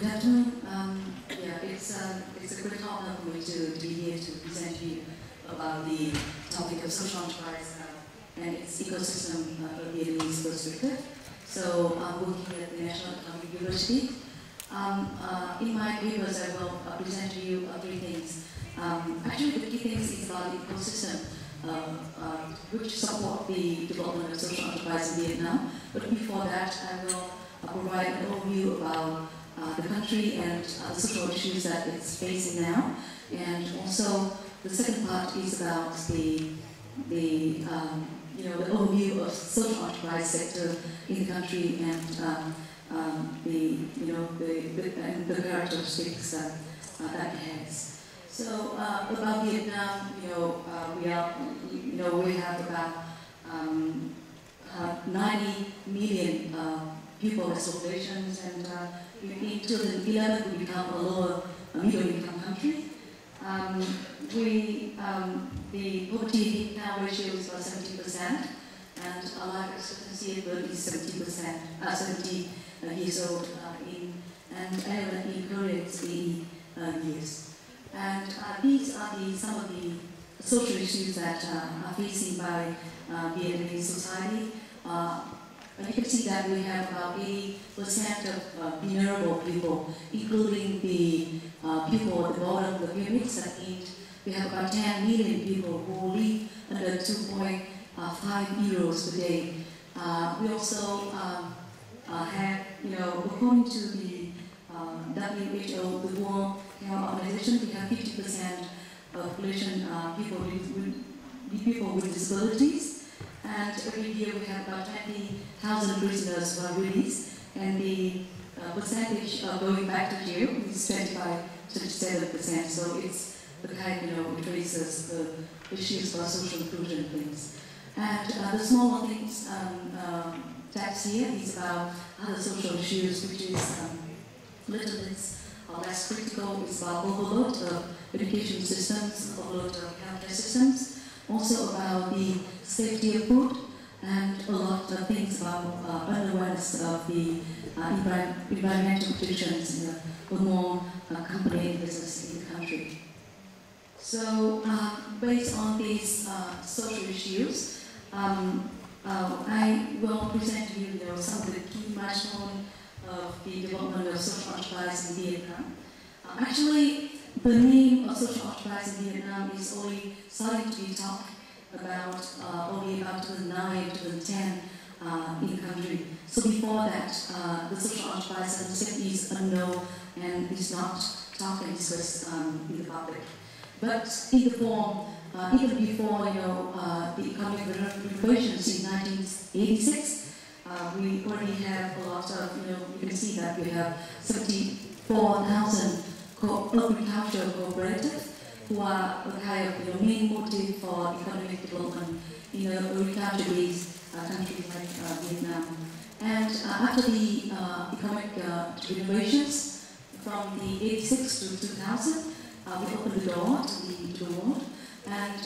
Good afternoon. It's a great honor for me to be here to present to you about the topic of social enterprise and its ecosystem for Vietnamese perspective. So I'm working at the National Economic University. In my papers, I will present to you three things. Actually, the key things is about the ecosystem which support the development of social enterprise in Vietnam. But before that, I will provide an overview about the country and the social issues that it's facing now. And also, the second part is about the overview of social enterprise sector in the country and the characteristics that it has. So about Vietnam, we have about 90 million people as populations, and in 2011 we become a lower middle-income country. The poverty now ratio is about 70%, and our life expectancy at birth is 70 years old, and annual in is 80 years. And these are some of the social issues that are facing by Vietnamese society. You can see that we have about 80% of vulnerable people, including the people at the bottom of the pyramid. That means we have about 10 million people who live under 2.5 euros per day. We also have, according to the WHO, the World Health Organization, we have 50% of population people with disabilities. And every year we have about 20,000 prisoners who are released, and the percentage going back to jail is 27%. So it's the kind, it raises the issues for social inclusion things. And the smaller things tabs here is about other social issues, which is little bit less critical. It's about overload of education systems, overload of healthcare systems. Also about the safety of food, and a lot of things about unawareness of the environmental conditions for more company and business in the country. So based on these social issues, I will present to you, some of the key milestones of the development of social enterprise in Vietnam. Actually, the name of social enterprise in Vietnam is only starting to be talked about only about 2009, 2010 in the country. So before that, the social enterprise concept is unknown and is not talked and discussed in the public. But in the form, even before the economic revolutions in 1986, we already have a lot of, you can see that we have 74,000 agricultural cooperatives who are a kind of main motive for economic development in an agriculture-based country like Vietnam. And after the economic renovations from the 86 to 2000, we opened the door to the world, and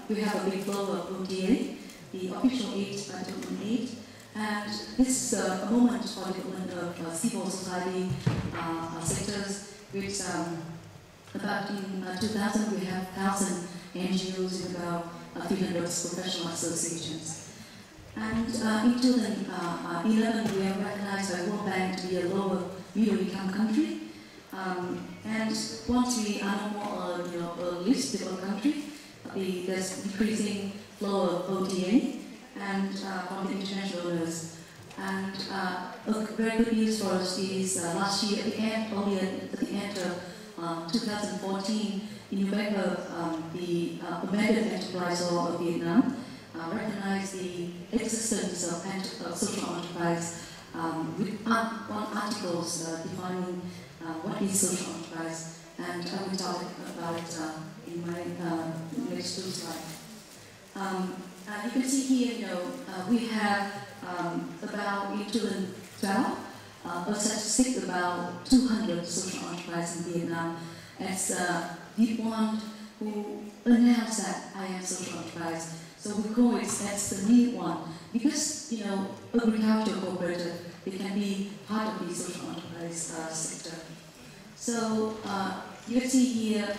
we have a big flow of ODA, the official aid by 2008. And this is a moment for development of civil society sectors, which about in 2000 we have 1,000 NGOs and about 300 professional associations. And in 2011 we are recognized by World Bank to be a lower middle income country. And once we are no more a least developed country, there's decreasing flow of ODA and from the international donors. And a very good news for us is last year, only at the end of 2014, in November, the Amended Enterprise Law of Vietnam recognized the existence of social enterprise with one articles defining what is social enterprise, and I will talk about it in my next two slides. You can see here, we have about in 2012 a statistic about 200 social enterprises in Vietnam. As the one who announced that I am social enterprise, so we call it as the new one because agricultural cooperative they can be part of the social enterprise sector. So you can see here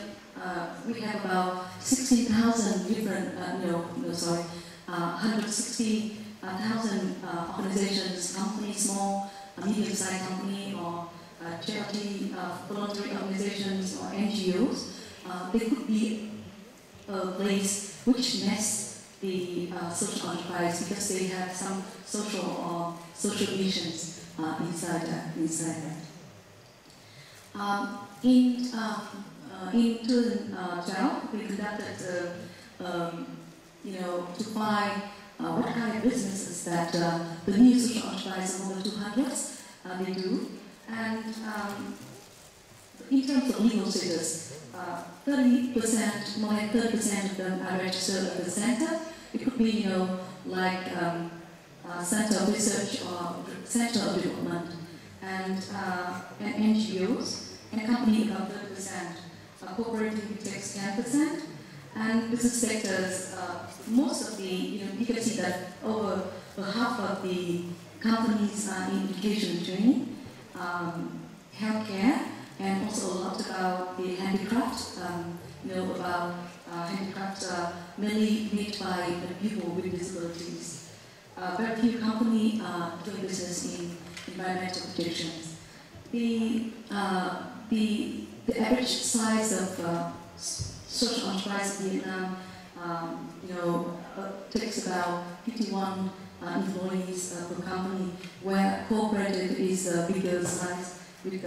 we have about 16,000 different, 160,000 organizations, companies, small, medium-sized company, or charity, voluntary organizations, or NGOs. They could be a place which nests the social enterprise because they have some social missions inside that. In 2012, we conducted, to find what kind of businesses that the new social enterprise of over 200 they do, and in terms of legal status, 30%, more than 30% of them are registered at the center. It could be, like center of research or center of development, and NGOs, and company about 30%. Cooperative takes 10%, and business sectors, most of the, you can see that over half of the companies are in education and training, healthcare, and also a lot about the handicraft, about handicraft mainly made by people with disabilities. Very few companies doing business in environmental protections. The average size of social enterprise in Vietnam, takes about 51 employees per company, where cooperative is a bigger size with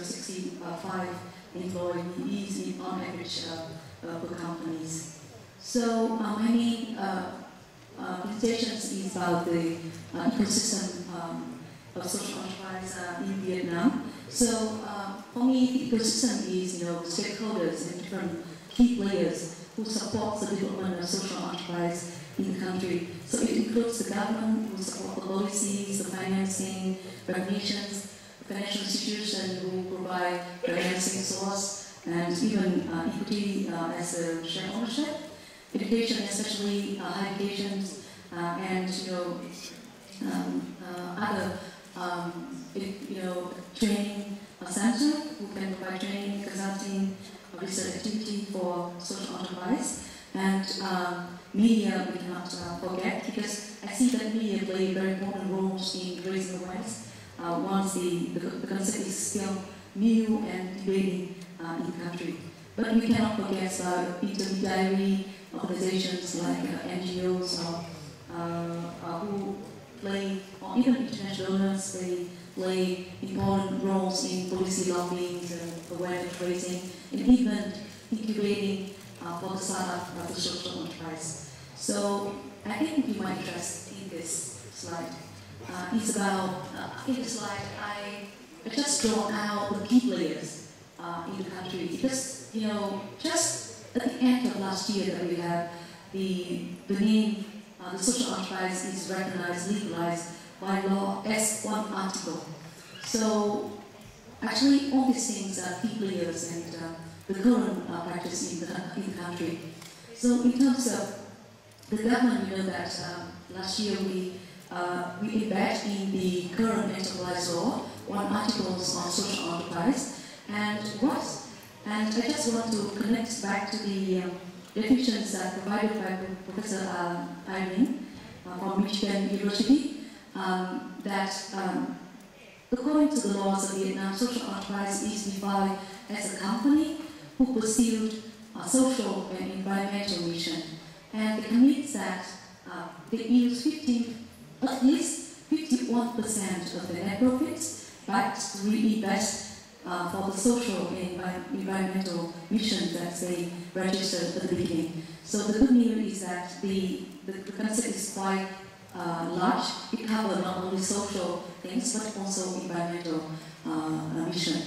65 employees on average per companies. So many presentations is about the ecosystem of social enterprise in Vietnam. So for me, the ecosystem is stakeholders and different key players who support the development of social enterprise in the country. So it includes the government who support the policies, the financing, regulations, financial institutions who provide financing source, and even equity as a share ownership, education, especially higher education, and other training center who can provide training, consulting, research activity for social enterprise, and media we cannot forget, because I see that media play very important roles in raising awareness. Once the concept is still new and debating in the country. But we cannot forget intermediary organizations like NGOs who play, or even international donors, they play important roles in policy lobbying, awareness raising, and even incubating for the startup of the social enterprise. So I think you might interest in this slide. It's about, in the slide, I just draw out the key players in the country, because, just at the end of last year that we have the name, the social enterprise is recognized, legalized by law as one article. So actually all these things are key players and the current practice in the country. So in terms of the government, that last year we embed in the current enterprise law one articles on social enterprise, and I just want to connect back to the definitions provided by Professor Irene from Michigan University, that according to the laws of Vietnam, social enterprise is defined as a company who pursued a social and environmental mission, and it means that they use at least 51% of the net profits back to reinvest for the social and environmental mission that they registered at the beginning. So the good news is that the concept is quite large. It covers not only social things but also environmental mission.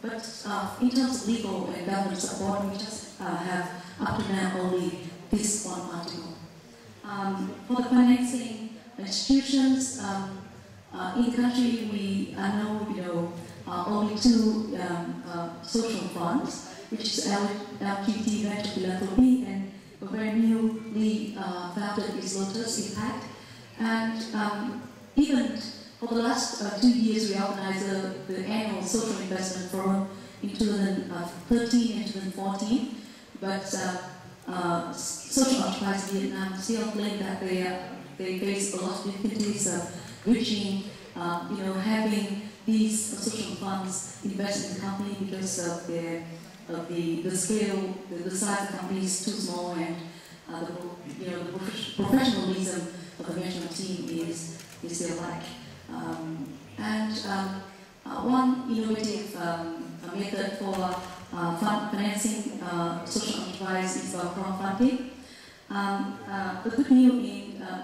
But in terms of legal and government support, we just have up to now only this one article. For the financing institutions in the country, we know only two social funds, which is LQT Venture Philanthropy and a very newly founded is Lotus Impact. And even For the last 2 years, we organized the annual Social Investment Forum in 2013 and 2014. But social enterprise in Vietnam still claim that they face a lot of difficulties of reaching, having these social funds invest in the company because of the scale, the size of the company is too small, and the professionalism of the management team is still lack. One innovative method for financing social enterprise is crowdfunding. The good news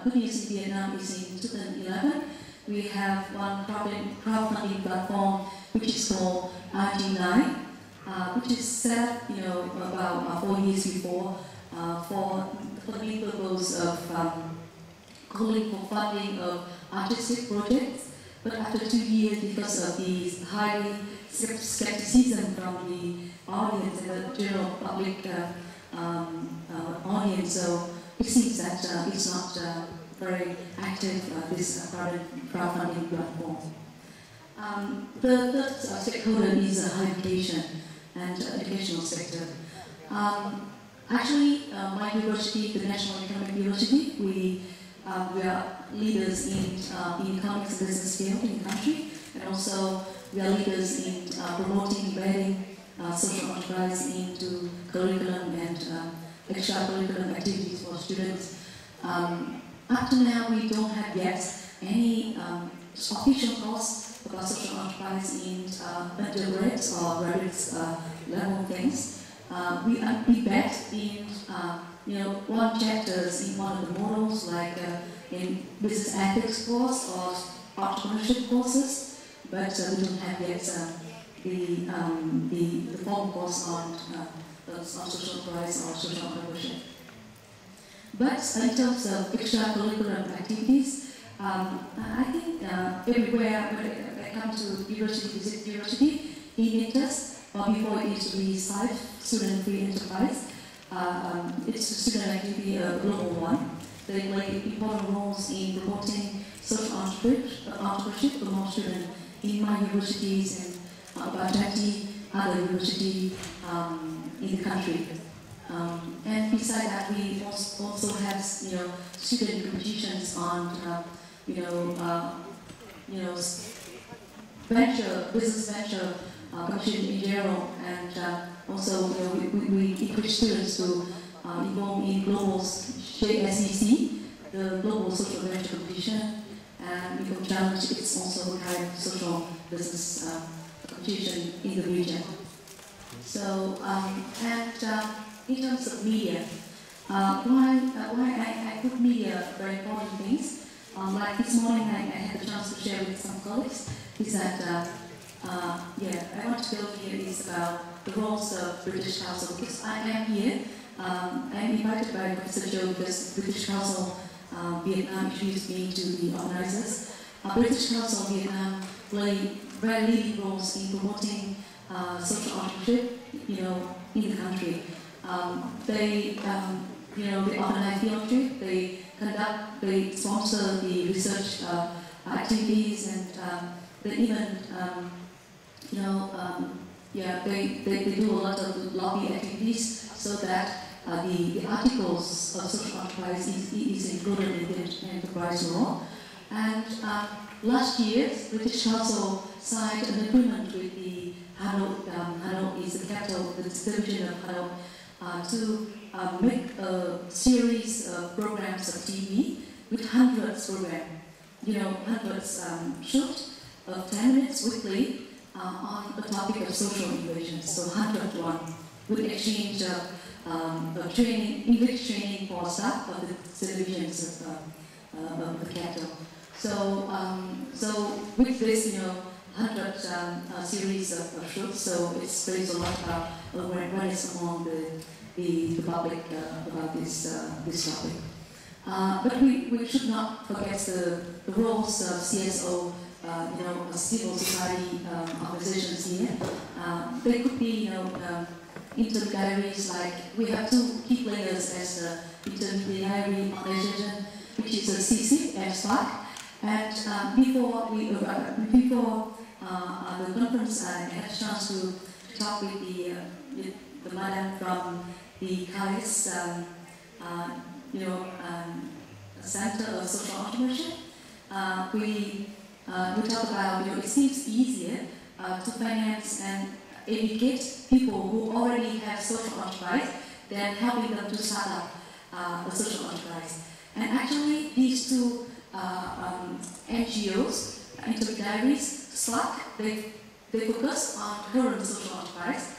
in Vietnam is in 2011 we have one crowdfunding platform which is called IG9, which is set up about 4 years before for the main purpose of calling for funding of artistic projects. But after 2 years, because of the highly skepticism from the audience and the general public audience, so it seems that it's not very active, this crowdfunding platform. The third stakeholder is higher education and educational sector. Actually, my university, the National Economic University, we are leaders in economics and business field in the country, and also we are leaders in promoting, embedding social enterprise into curriculum and extracurricular activities for students. Up to now, we don't have yet any official course about social enterprise in undergraduate or graduate level things. We bet in one chapters in one of the models, like in business ethics course or entrepreneurship courses, but we don't have yet the formal course on social enterprise or social entrepreneurship. But in terms of extracurricular activities, I think everywhere when I come to university, visit university, in interest, or before it used to be SIFE, student-free enterprise. It's a student activity, a global one. They play important roles in promoting social entrepreneurship among students in my universities and about 20 other universities in the country. And besides that, we also have student competitions on business venture competition in general, and also we encourage students to involve in global ICSE, the global social venture competition, and Eco Challenge. It's also a kind of social business competition in the region. So in terms of media, why I put media very important things. Like this morning, I had the chance to share with some colleagues. Is that I want to go here is about the roles of British Council, because I am here. I am invited by Professor Joe because British Council Vietnam introduced me to the organizers. British Council Vietnam play very leading roles in promoting social entrepreneurship, in the country. They organize field trip, they sponsor the research activities, and they even they do a lot of lobby activities so that the articles of social enterprise is included in the enterprise law. And last year, British Council signed an agreement with the Hanoi. Hanoi is the capital, the division of Hanoi, to make a series of programs of TV with hundreds programs, hundreds shoot of 10 minutes weekly on the topic of social innovation. So 101 with exchange of training, English training for staff of the televisions of the capital. So with this, 100 series of shoots, so it's raised a lot of awareness among the public about this topic. But we should not forget the roles of CSO, civil society organizations here. They could be, intermediaries, like we have two key players as the intermediary organization, which is the CC and SPAC, And before the conference, I had a chance to talk with the madam from the CAIS, Center of Social Entrepreneurship. We talk about, it seems easier to finance and educate people who already have social enterprise than helping them to start up a social enterprise. And actually, these two NGOs, intermediaries, SLAC, they focus on current social enterprise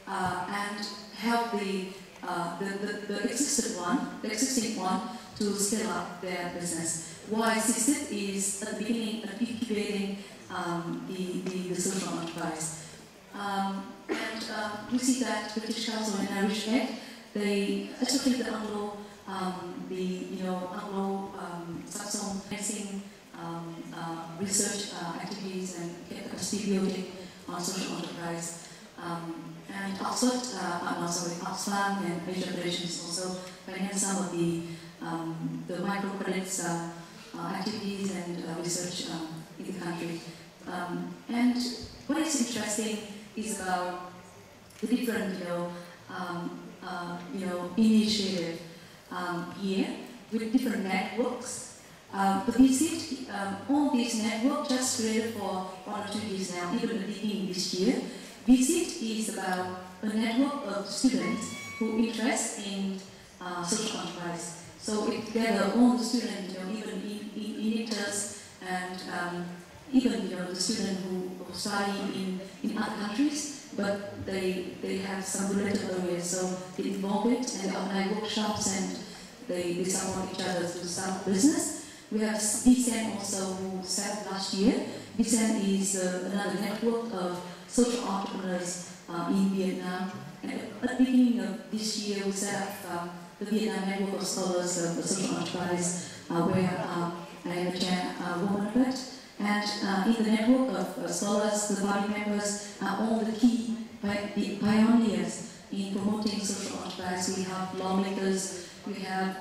and help the existing one to scale up their business. Why ICSE is at the beginning of incubating the social enterprise. We see that British Council and Irish Ed, they, especially the Anglo-Saxon research activities and capacity building on social enterprise. And Oxford and Asia Relations also finance some of the microcredits activities and research in the country. And what is interesting is about the different, initiative here with different networks. The visit, all these networks just created for 1 or 2 years now, even at the beginning this year. Visit is about a network of students who interest in social enterprise. So it gather all the students, even interns and even the students who study in other countries, but they have some related areas, so they involve it and organize workshops and they support each other to start business. We have VSEN also, who started last year. VSEN is another network of social entrepreneurs in Vietnam. And at the beginning of this year, we set up the Vietnam Network of Scholars of the Social Enterprise, where I am a chairwoman of it. And in the network of scholars, the party members are all the key pioneers in promoting social enterprise. We have lawmakers, we have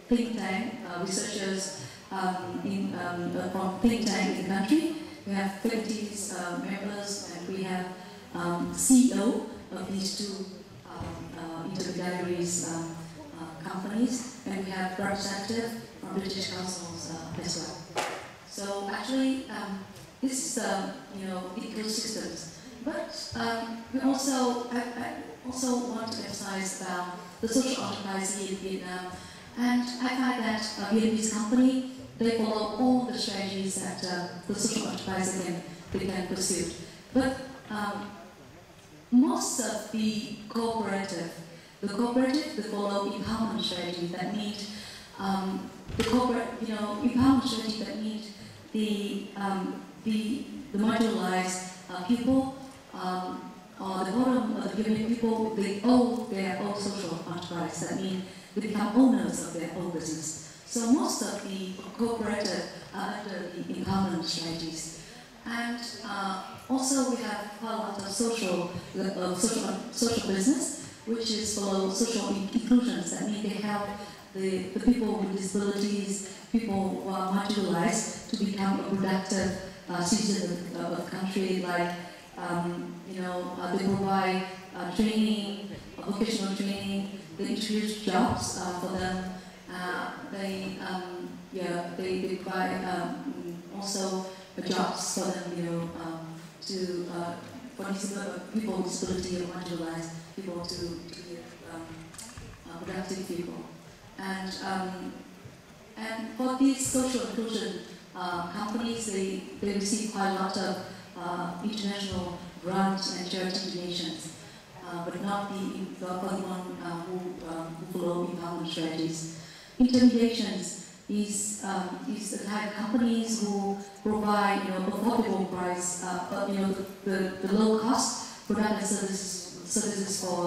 think tank researchers from think tank in the country. We have faculties, members, and we have CEO of these two intermediaries companies, and we have representatives from British councils as well. So actually, this is ecosystems. But we also, I also want to emphasize about the social enterprise here in Vietnam. And I find that Vietnamese company, they follow all the strategies that the social enterprise can pursue. But most of the cooperative, they follow empowerment strategy. That means the corporate, empowerment strategy that means the marginalized people or the bottom of the pyramid people, they own their own social enterprise. That means they become owners of their own business. So most of the cooperative are under the empowerment strategies. And also we have quite a lot of social business, which is for social inclusions. That means they help the people with disabilities, people who are marginalized, to become a productive citizen of the country. Like, they provide training, vocational training, they introduce jobs for them. They provide also jobs for them, for people with disability or marginalized people to be productive people. And for these social inclusion companies, they receive quite a lot of international grants and charity donations, but not for the one who follow empowerment strategies. Intermediations is the type of companies who provide affordable price, the low cost product and services for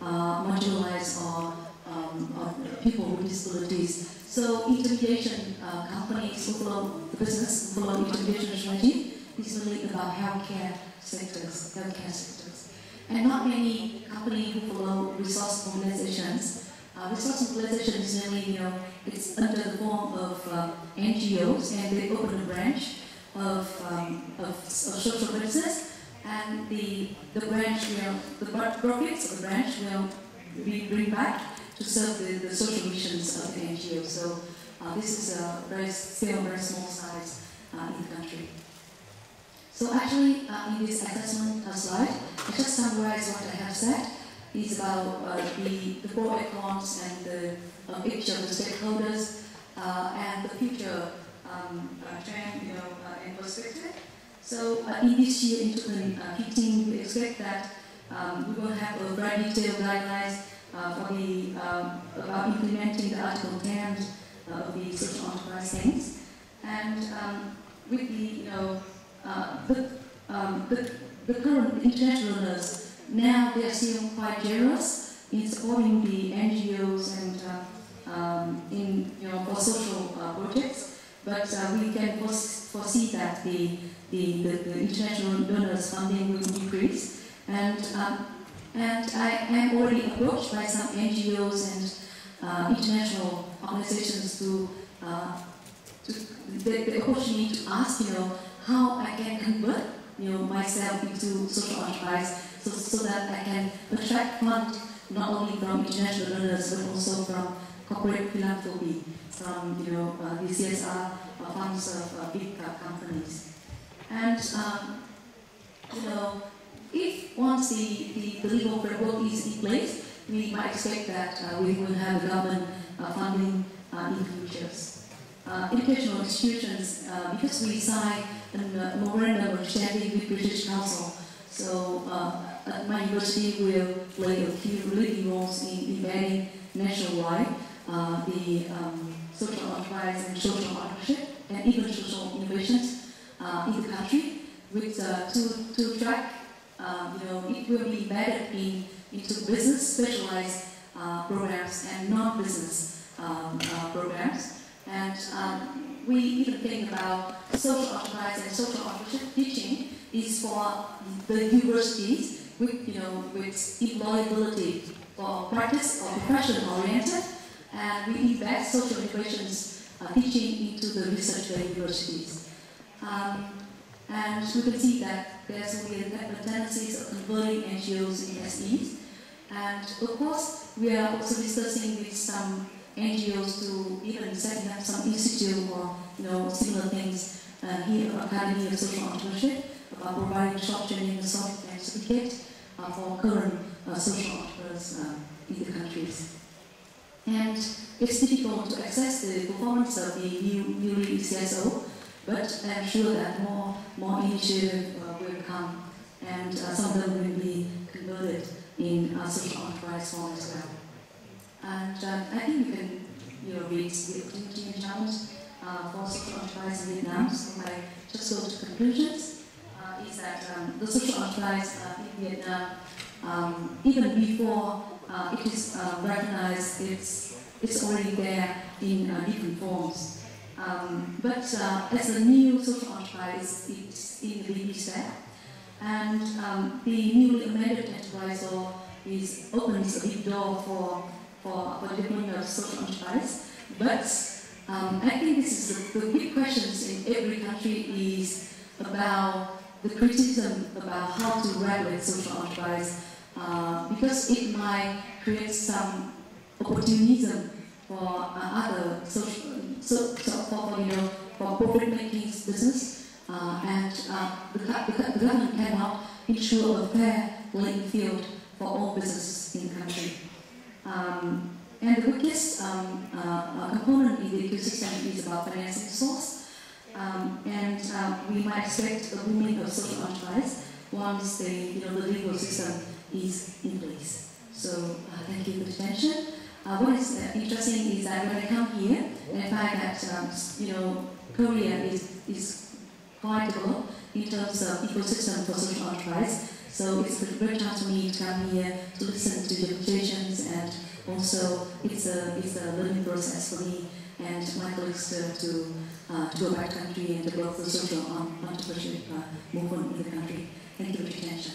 marginalized or people with disabilities. So intermediation companies who follow the business, who follow intermediation strategy, is really about healthcare sectors. And not many companies who follow resource mobilizations. Resource mobilization is really, it's under the form of NGOs, and they open a branch of social business, and the branch will, the profits of the branch will be bring back to serve the social missions of the NGO. So this is still very small size in the country. So actually, in this assessment slide, I just summarize what I have said. It's about the pro and cons and each of the stakeholders and the future trend, and perspective. So in this year, in 2015, we expect that we will have a very detailed guidelines about implementing the Article 10 of the social enterprise things, and with the current international donors, now they are still quite generous in supporting the NGOs and for social projects, but we can foresee that the international donors funding will decrease, and I am already approached by some NGOs and international organizations to they approach me to ask how I can convert myself into social enterprise, so that I can attract funds not only from international donors but also from corporate philanthropy, from the CSR funds of big companies. And if once the legal framework is in place, we might expect that we will have government funding in the future. Educational institutions, because we signed a memorandum of understanding with British Council, so my university will play a few leading roles in embedding nationwide the social enterprise and social partnership and even social innovations in the country, with to track, it will be embedded into business specialized programs and non-business programs. And we even think about social enterprise and social entrepreneurship teaching is for the universities with employability for practice or profession oriented, and we embed social innovations teaching into the research universities. And we can see that there's only a tendencies of converting NGOs into SEs, and of course we are also discussing with some NGOs to even setting up some institute or similar things here at Academy of Social Entrepreneurship, about providing short training and certificate for current social entrepreneurs in the countries. And it's difficult to assess the performance of the new CSO, but I'm sure that more initiatives will come, and some of them will be converted in social enterprise form as well. And I think we can read the opportunity and challenge for social enterprise in Vietnam. So I just go to conclusions. Is that the social enterprise in Vietnam, even before it is recognized, it's already there in different forms. But as a new social enterprise, it's in the baby step, and the newly amended enterprise law opens a big door for the development of social enterprise. But I think this is the big questions in every country is about the criticism about how to regulate social enterprise, because it might create some opportunism for other for profit-making business, and the government cannot ensure a fair playing field for all businesses in the country. And the biggest component in the ecosystem is about financing source, and we might expect a booming of social enterprise once the legal system is in place. So thank you for the attention. What is interesting is that when I come here and I find that Korea is quite developed in terms of ecosystem for social enterprise. So it's a great chance for me to come here to listen to your presentations, and also it's a learning process for me and my colleagues to go back to the country and develop the social entrepreneurship movement in the country. Thank you for your attention.